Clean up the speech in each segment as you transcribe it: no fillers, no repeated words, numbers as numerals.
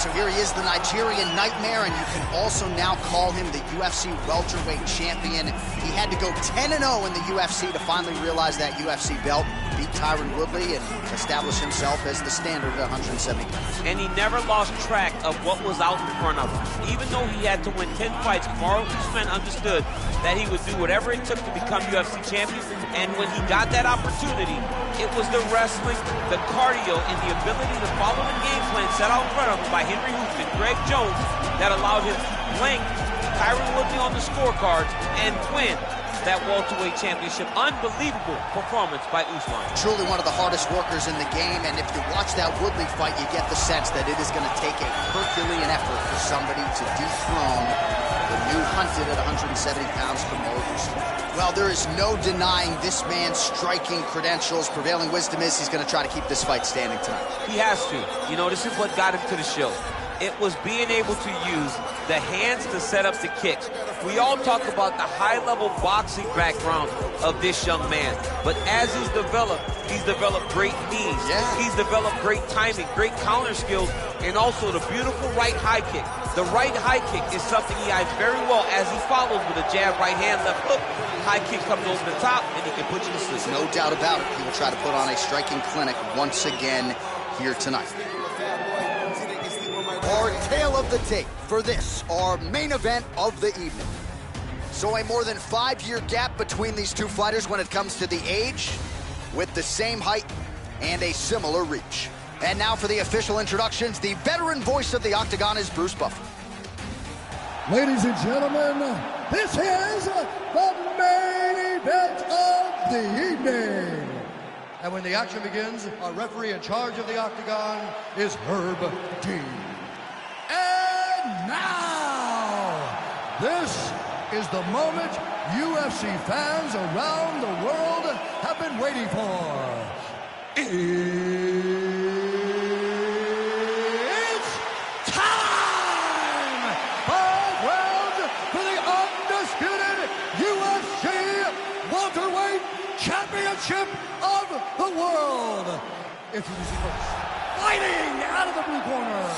So here he is, the Nigerian Nightmare, and you can also now call him the UFC welterweight champion. He had to go 10-0 in the UFC to finally realize that UFC belt, beat Tyron Woodley, and establish himself as the standard at 170 pounds. And he never lost track of what was out in front of him. Even though he had to win 10 fights, Kamaru Usman understood that he would do whatever it took to become UFC champion. And when he got that opportunity, it was the wrestling, the cardio, and the ability to follow the game plan set out in front of him by Henry Hooft and Greg Jones that allowed him to blank Tyron Woodley on the scorecards and win that welterweight championship. Unbelievable performance by Usman. Truly one of the hardest workers in the game, and if you watch that Woodley fight, you get the sense that it is going to take a Herculean effort for somebody to dethrone the new hunted at 170 pounds Kamaru Usman. Well, there is no denying this man's striking credentials. Prevailing wisdom is he's going to try to keep this fight standing tonight. He has to. You know, this is what got him to the show. It was being able to use the hands to set up the kicks. We all talk about the high-level boxing background of this young man, but as he's developed great knees. Yeah. He's developed great timing, great counter skills, and also the beautiful right high kick. The right high kick is something he hides very well as he follows with a jab, right hand, left hook. High kick comes over the top, and he can put you to sleep. No doubt about it. He will try to put on a striking clinic once again here tonight. Our tale of the tape for this, our main event of the evening. So a more than 5-year gap between these two fighters when it comes to the age, with the same height and a similar reach. And now for the official introductions, the veteran voice of the Octagon is Bruce Buffer. Ladies and gentlemen, this is the main event of the evening. And when the action begins, our referee in charge of the Octagon is Herb Dean. And now, this is the moment UFC fans around the world have been waiting for. It's time! 5 rounds for the undisputed UFC welterweight championship of the world. Introducing first, fighting out of the blue corner.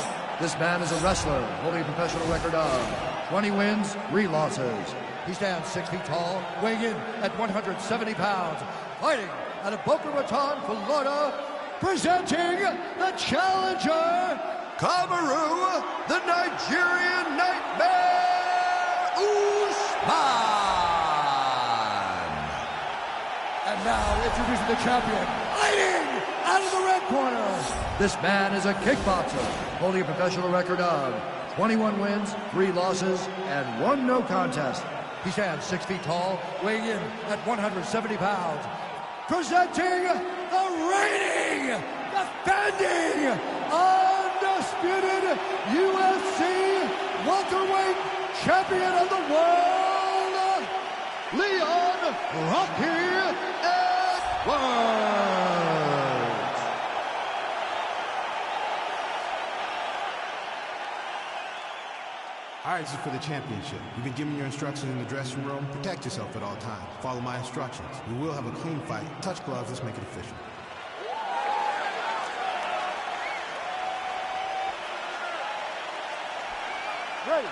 This man is a wrestler holding a professional record of 20 wins, 3 losses. He stands 6 feet tall, weighing in at 170 pounds, fighting out of Boca Raton, Florida, presenting the challenger, Kamaru, the Nigerian Nightmare, Usman. And now introducing the champion, fighting out of the red corner. This man is a kickboxer, holding a professional record of 21 wins, 3 losses, and 1 no contest. He stands 6 feet tall, weighing in at 170 pounds. Presenting the reigning, defending, undisputed UFC welterweight champion of the world, Leon Rocky Edwards. All right, this is for the championship. You've been given your instructions in the dressing room. Protect yourself at all times. Follow my instructions. We will have a clean fight. Touch gloves. Let's make it official. Ready.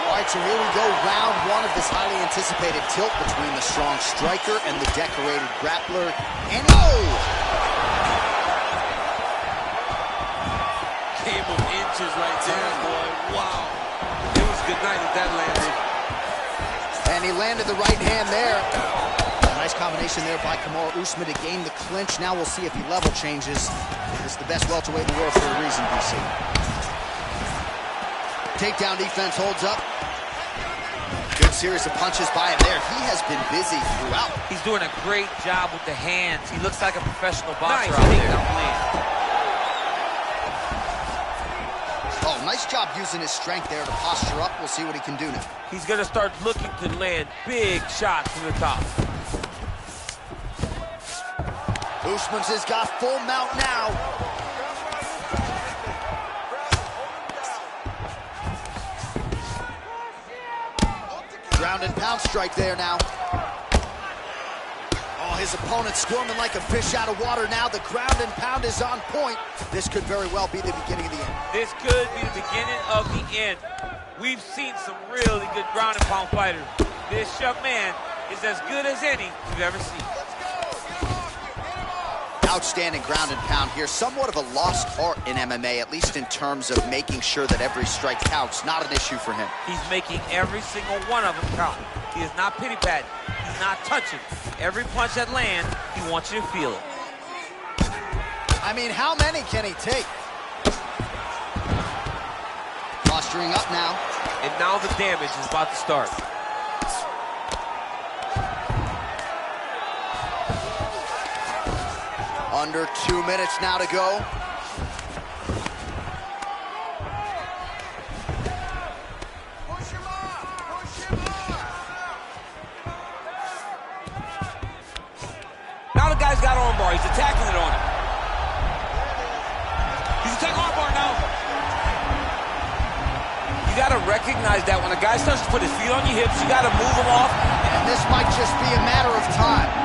All right, so here we go, round 1 of this highly anticipated tilt between the strong striker and the decorated grappler. And Game of inches right there, boy. Wow. It was good night if that landed. And he landed the right hand there. Nice combination there by Kamaru Usman to gain the clinch. Now we'll see if he level changes. This is the best welterweight in the world for a reason, BC. Takedown defense holds up. Good series of punches by him there. He has been busy throughout. He's doing a great job with the hands. He looks like a professional boxer Nice out there. Oh, nice job using his strength there to posture up. We'll see what he can do now. He's going to start looking to land big shots from the top. Usman's has got full mount now. Ground and pound strike there now. Oh, his opponent squirming like a fish out of water now. The ground and pound is on point. This could very well be the beginning of the end. This could be the beginning of the end. We've seen some really good ground and pound fighters. This young man is as good as any you've ever seen. Outstanding ground and pound here. Somewhat of a lost art in MMA, at least in terms of making sure that every strike counts. Not an issue for him. He's making every single one of them count. He is not pity-patting. He's not touching. Every punch that lands, he wants you to feel it. I mean, how many can he take? Posturing up now. And now the damage is about to start. Under 2 minutes now to go. Now the guy's got armbar. He's attacking it on him. He's attacking armbar now. You got to recognize that when a guy starts to put his feet on your hips, you got to move him off. And this might just be a matter of time.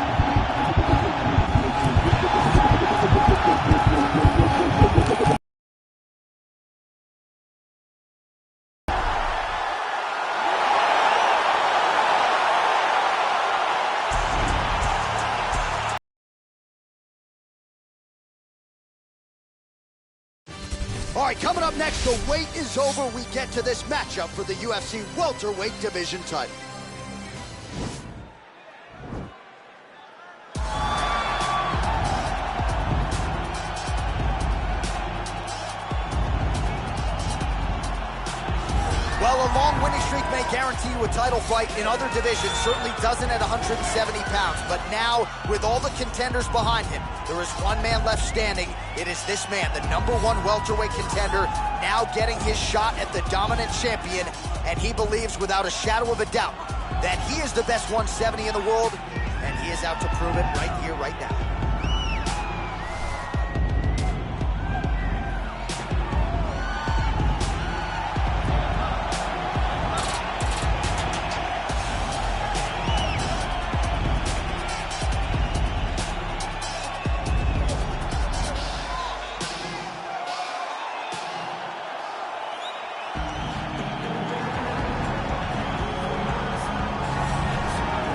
All right, coming up next, the wait is over. We get to this matchup for the UFC welterweight division title. Well, a long winning streak may guarantee you a title fight in other divisions. Certainly doesn't at 170 pounds. But now, with all the contenders behind him, there is one man left standing. It is this man, the #1 welterweight contender, now getting his shot at the dominant champion. And he believes without a shadow of a doubt that he is the best 170 in the world. And he is out to prove it right here, right now.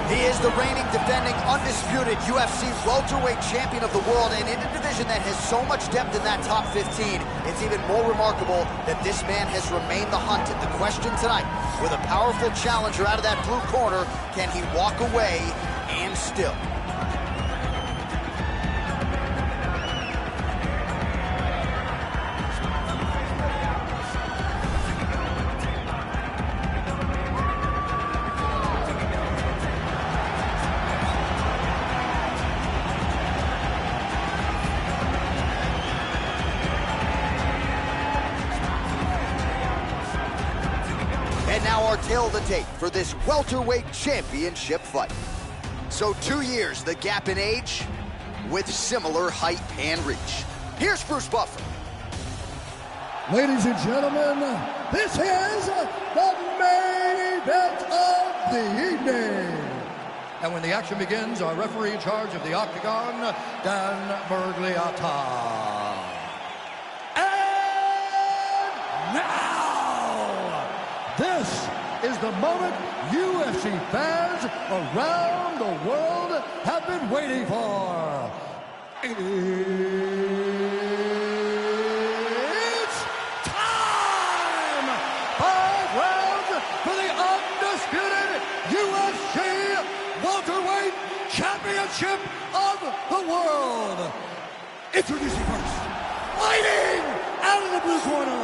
He is the reigning, defending, undisputed UFC welterweight champion of the world, and in a division that has so much depth in that top 15, it's even more remarkable that this man has remained the hunted. The question tonight, with a powerful challenger out of that blue corner, can he walk away and still? And now our tale of the tape for this welterweight championship fight. So 2 years, the gap in age, with similar height and reach. Here's Bruce Buffer. Ladies and gentlemen, this is the main event of the evening. And when the action begins, our referee in charge of the Octagon, Dan Bergliata. And now, this is the moment UFC fans around the world have been waiting for. It's time! 5 rounds for the undisputed UFC welterweight championship of the world. Introducing first, fighting out of the blue corner.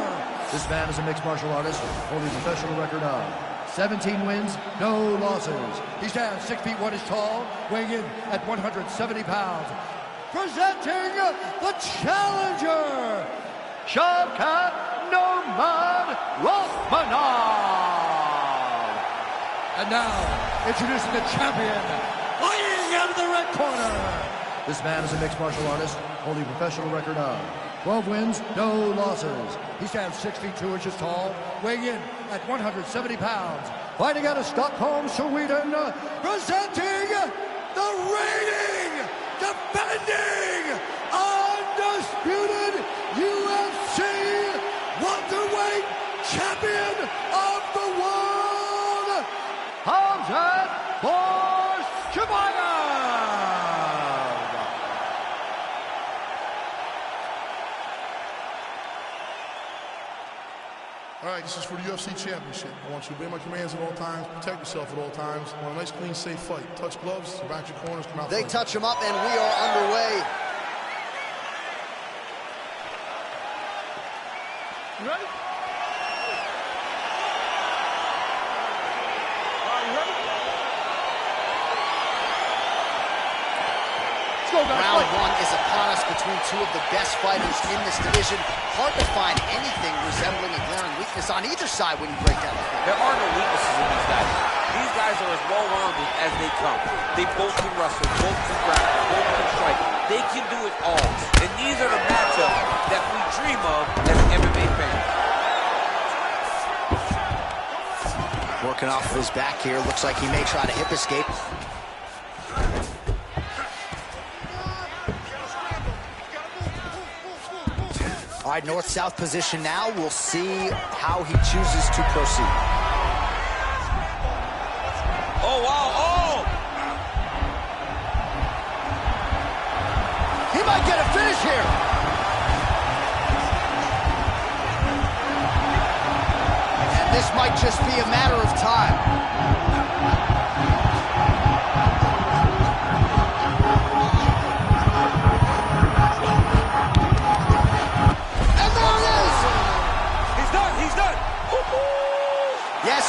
This man is a mixed martial artist holding a professional record of 17 wins, no losses. He stands 6 feet 1 inch tall, weighing in at 170 pounds. Presenting the challenger, Shavkat Nurmagomedov. And now, introducing the champion, fighting out of the red corner. This man is a mixed martial artist, holding a professional record of 12 wins, no losses. He stands 6 feet 2 inches tall, weighing in at 170 pounds. Fighting out of Stockholm, Sweden, presenting the reigning, defending, undisputed UFC welterweight champion of the world, Hamzat Chimaev. All right, this is for the UFC Championship. I want you to obey my commands at all times, protect yourself at all times. I want a nice, clean, safe fight. Touch gloves, back your corners, come out. They touch him up, and we are underway. You ready? Round one is upon us between two of the best fighters in this division. Hard to find anything resembling a glaring weakness on either side when you break down the field. There are no weaknesses in these guys. These guys are as well-rounded as they come. They both can wrestle, both can grapple, both can strike. They can do it all. And these are the matchups that we dream of as MMA fans. Working off of his back here. Looks like he may try to hip escape. All right, north-south position now. We'll see how he chooses to proceed. Oh, wow, oh! He might get a finish here. And this might just be a matter of time.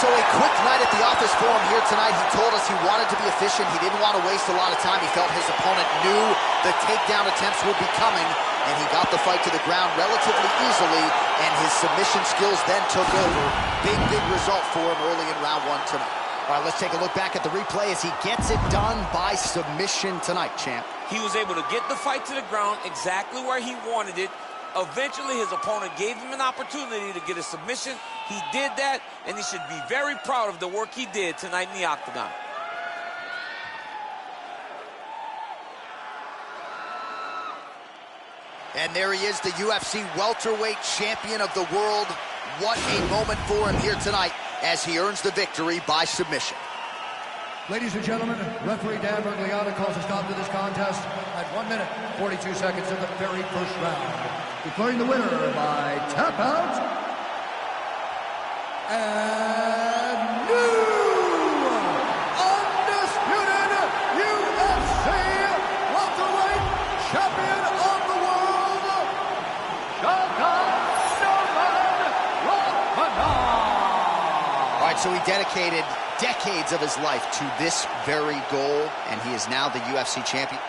So a quick night at the office for him here tonight. He told us he wanted to be efficient. He didn't want to waste a lot of time. He felt his opponent knew the takedown attempts would be coming, and he got the fight to the ground relatively easily, and his submission skills then took over. Big result for him early in round one tonight. All right, let's take a look back at the replay as he gets it done by submission tonight, champ. He was able to get the fight to the ground exactly where he wanted it. Eventually, his opponent gave him an opportunity to get a submission. He did that, and he should be very proud of the work he did tonight in the octagon. And there he is, the UFC welterweight champion of the world. What a moment for him here tonight as he earns the victory by submission. Ladies and gentlemen, referee Dan Bergliata calls a stop to this contest at 1 minute, 42 seconds of the very first round. Declaring the winner by tap out, and new undisputed UFC welterweight champion of the world, All right, so he dedicated decades of his life to this very goal, and he is now the UFC champion.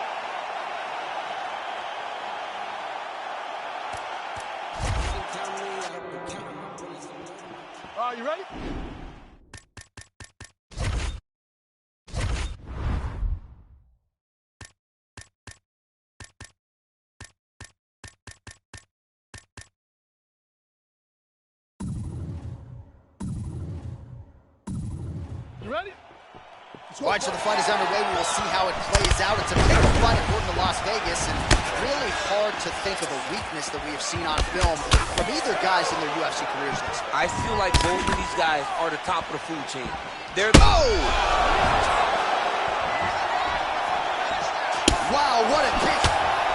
You ready? You ready? All right, so the fight is underway. We will see how it plays out. It's a big fight according to Las Vegas, and really hard to think of a weakness that we have seen on film from either guys in their UFC careers. I feel like both of these guys are the top of the food chain. They're Wow, what a kick.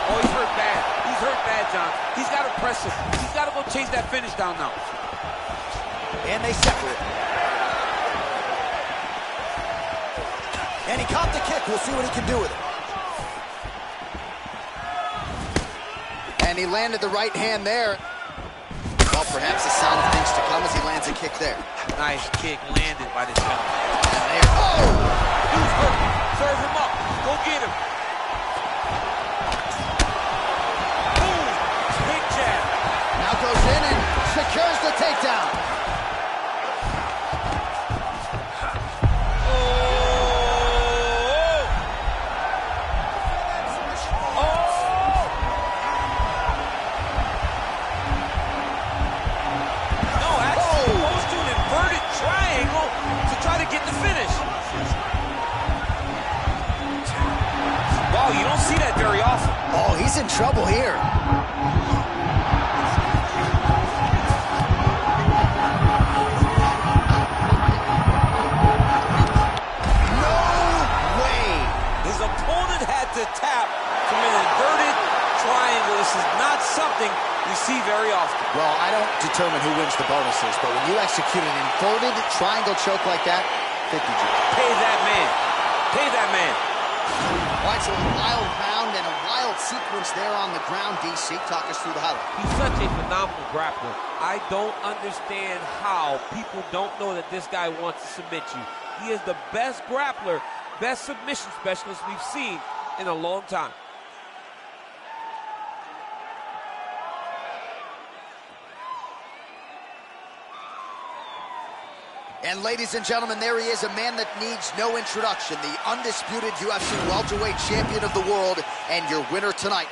Oh, he's hurt bad. He's hurt bad, John. He's got to press him. He's got to go chase that finish down now. And they separate. And he caught the kick. We'll see what he can do with it. And he landed the right hand there. Well, perhaps a sign of things to come as he lands a kick there. Nice kick landed by this guy. Dude's hurt. Serve him up. Go get him. Boom. Big jab. Now goes in and secures the takedown. He's in trouble here. No way. His opponent had to tap from an inverted triangle. This is not something you see very often. Well, I don't determine who wins the bonuses, but when you execute an inverted triangle choke like that, 50 G. Pay that man. Pay that man. All right, so a wild round and a wild sequence there on the ground. DC, talk us through the highlight. He's such a phenomenal grappler. I don't understand how people don't know that this guy wants to submit you. He is the best grappler, best submission specialist we've seen in a long time. And ladies and gentlemen, there he is, a man that needs no introduction, the undisputed UFC welterweight champion of the world, and your winner tonight.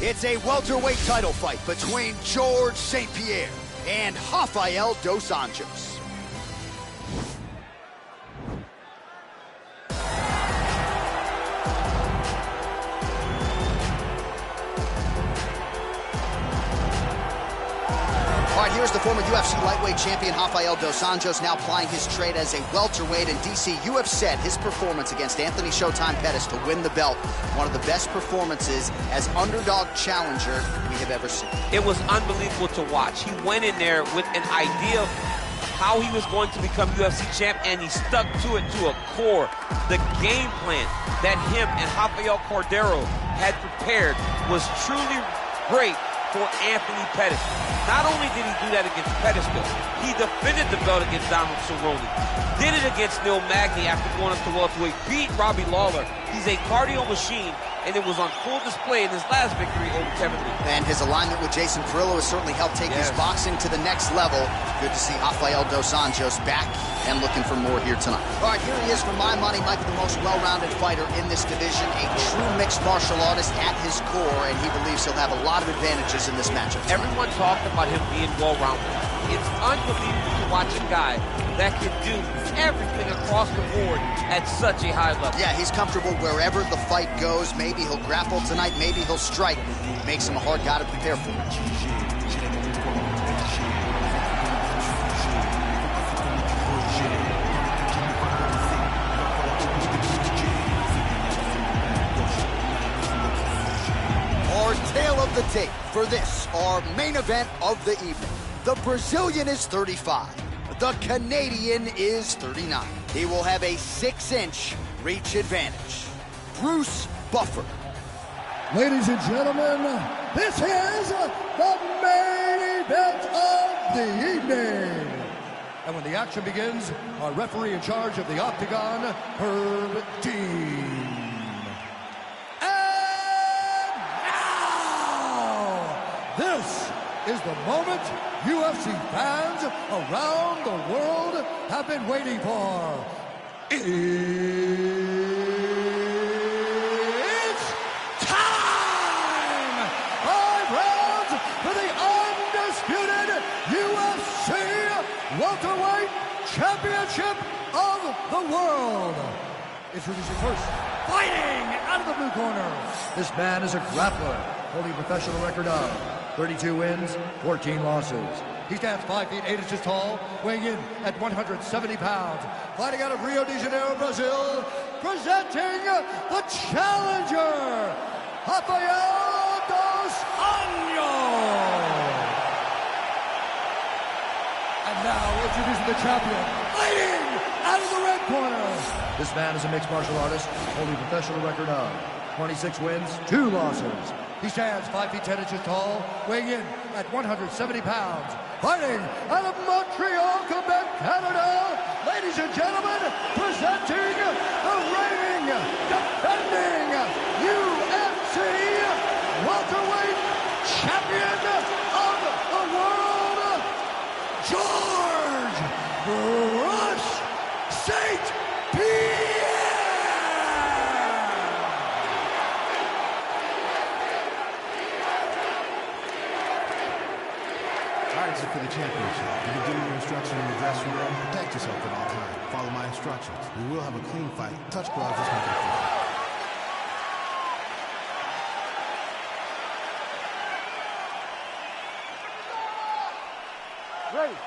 It's a welterweight title fight between George St. Pierre and Rafael dos Anjos. All right, here's the former UFC lightweight champion Rafael dos Anjos, now plying his trade as a welterweight. And DC, you have said his performance against Anthony Showtime Pettis to win the belt, one of the best performances as underdog challenger we have ever seen. It was unbelievable to watch. He went in there with an idea of how he was going to become UFC champ, and he stuck to it to a core. The game plan that him and Rafael Cordeiro had prepared was truly great for Anthony Pettis. Not only did he do that against Pettis, though, he defended the belt against Donald Cerrone. Did it against Neil Magny after going up to welterweight, beat Robbie Lawler. He's a cardio machine, and it was on full display in his last victory over Kevin Lee. And his alignment with Jason Perillo has certainly helped take his boxing to the next level. Good to see Rafael dos Anjos back and looking for more here tonight. All right, here he is, for my money, might be the most well-rounded fighter in this division, a true mixed martial artist at his core, and he believes he'll have a lot of advantages in this matchup tonight. Everyone talked about him being well-rounded. It's unbelievable to watch a guy that can do everything across the board at such a high level. Yeah, he's comfortable wherever the fight goes. Maybe he'll grapple tonight, maybe he'll strike. It makes him a hard guy to prepare for. Our tale of the tape for this, our main event of the evening. The Brazilian is 35. The Canadian is 39. He will have a 6-inch reach advantage. Bruce Buffer. Ladies and gentlemen, this is the main event of the evening. And when the action begins, our referee in charge of the Octagon, Herb Dean. And now, this is the moment UFC fans around the world have been waiting for. It's time! 5 rounds for the undisputed UFC welterweight championship of the world. Introducing first, fighting out of the blue corner. This man is a grappler, holding a professional record of 32 wins, 14 losses. He stands 5 feet 8 inches tall, weighing in at 170 pounds. Fighting out of Rio de Janeiro, Brazil, presenting the challenger, Rafael dos Anjos. And now introducing the champion, fighting out of the red corner. This man is a mixed martial artist, holding a professional record of 26 wins, 2 losses. He stands 5 feet 10 inches tall, weighing in at 170 pounds. Fighting out of Montreal, Quebec, Canada, ladies and gentlemen, presenting the reigning, defending UFC welterweight champion of the world, George Rush St. Pierre! For the championship, you've been given your instructions in the dressing room. Protect yourself at all times. Follow my instructions. We will have a clean fight. Touch gloves, let's make it fair. Ready.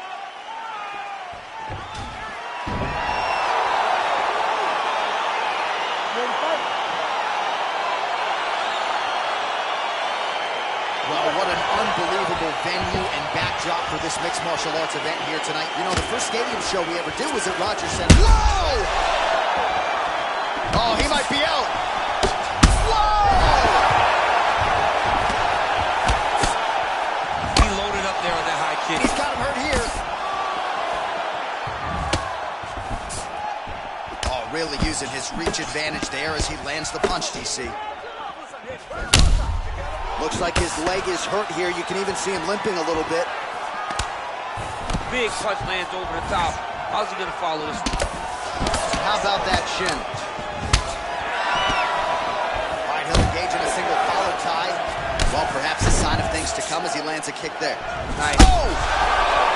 Well, what an unbelievable venue and backdrop for this mixed martial arts event here tonight. You know, the first stadium show we ever did was at Rogers Center. Whoa! Oh, he might be out. Whoa! He loaded up there on that high kick. He's got him hurt here. Oh, really using his reach advantage there as he lands the punch, DC. Looks like his leg is hurt here. You can even see him limping a little bit. Big punch lands over the top. How's he going to follow this? How about that shin? All right, he'll engage in a single collar tie. Well, perhaps a sign of things to come as he lands a kick there. Nice. Oh!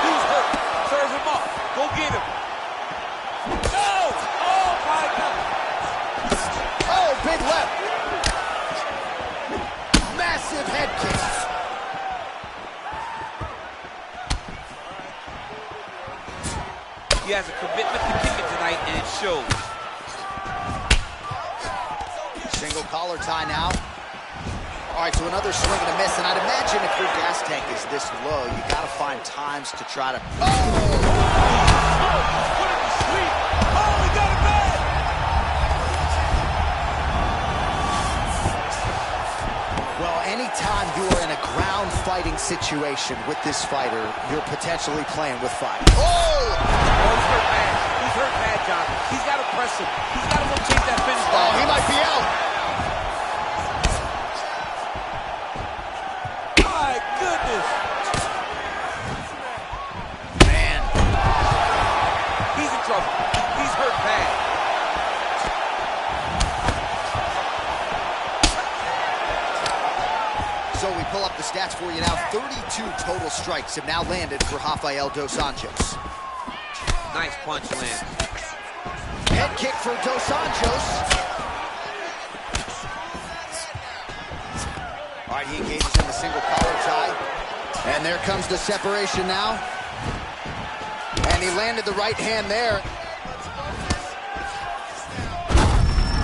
He's hurt. Serve him up. Go get him. No! Oh, my God. Oh, big left. Massive head kick. He has a commitment to kicking tonight, and it shows. Single collar tie now. All right, so another swing and a miss, and I'd imagine if your gas tank is this low, you got to find times to try to... Oh! What did he sweep? Oh, he got it back! Well, anytime you are in a ground fighting situation with this fighter, you're potentially playing with fire. Oh! He's hurt bad. He's hurt bad, John. He's got to press him. He's got to go chase that finish. Oh, he might be out. My goodness. Man. He's in trouble. He's hurt bad. So we pull up the stats for you now. 32 total strikes have now landed for Rafael dos Anjos. Nice punch land. Head kick for dos Anjos. All right, he engages in the single collar tie. And there comes the separation now. And he landed the right hand there.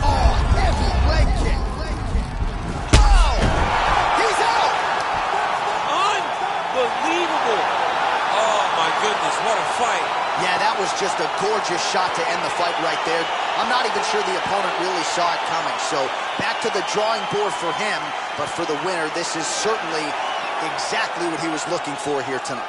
Oh, heavy leg kick. Oh, he's out. Unbelievable. Oh, my goodness, what a fight. Yeah, that was just a gorgeous shot to end the fight right there. I'm not even sure the opponent really saw it coming. So back to the drawing board for him. But for the winner, this is certainly exactly what he was looking for here tonight.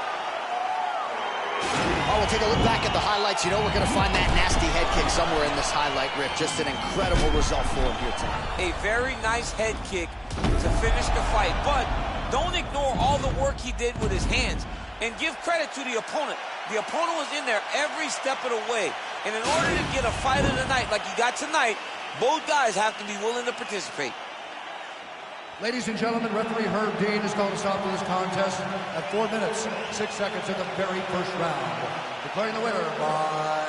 Oh, we'll take a look back at the highlights. You know we're going to find that nasty head kick somewhere in this highlight rip. Just an incredible result for him here tonight. A very nice head kick to finish the fight. But don't ignore all the work he did with his hands. And give credit to the opponent. The opponent was in there every step of the way. And in order to get a fight of the night like you got tonight, both guys have to be willing to participate. Ladies and gentlemen, referee Herb Dean has called a stop to this contest at 4 minutes, 6 seconds in the very first round. Declaring the winner by